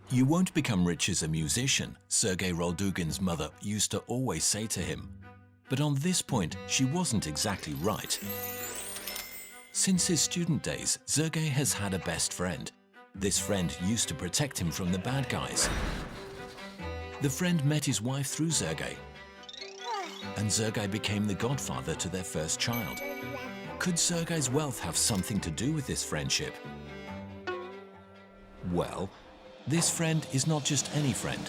You won't become rich as a musician, Sergei Roldugin's mother used to always say to him. But on this point, she wasn't exactly right. Since his student days, Sergei has had a best friend. This friend used to protect him from the bad guys. The friend met his wife through Sergei, and Sergei became the godfather to their first child. Could Sergei's wealth have something to do with this friendship? Well, this friend is not just any friend.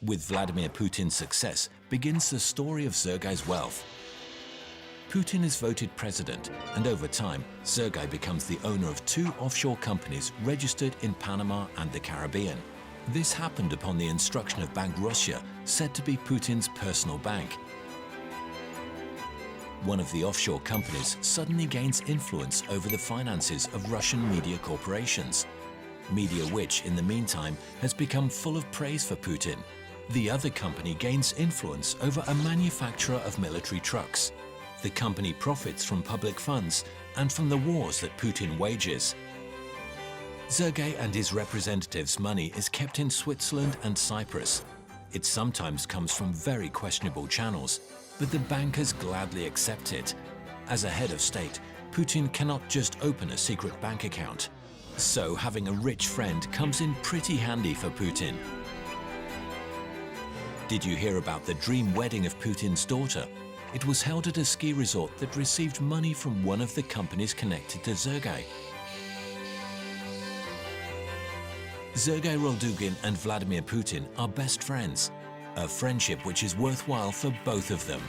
With Vladimir Putin's success begins the story of Sergei's wealth. Putin is voted president, and over time, Sergei becomes the owner of 2 offshore companies registered in Panama and the Caribbean. This happened upon the instruction of Bank Russia, said to be Putin's personal bank. One of the offshore companies suddenly gains influence over the finances of Russian media corporations. Media which, in the meantime, has become full of praise for Putin. The other company gains influence over a manufacturer of military trucks. The company profits from public funds and from the wars that Putin wages. Sergei and his representatives' money is kept in Switzerland and Cyprus. It sometimes comes from very questionable channels, but the bankers gladly accept it. As a head of state, Putin cannot just open a secret bank account. So having a rich friend comes in pretty handy for Putin. Did you hear about the dream wedding of Putin's daughter? It was held at a ski resort that received money from one of the companies connected to Sergei. Sergei Roldugin and Vladimir Putin are best friends, a friendship which is worthwhile for both of them.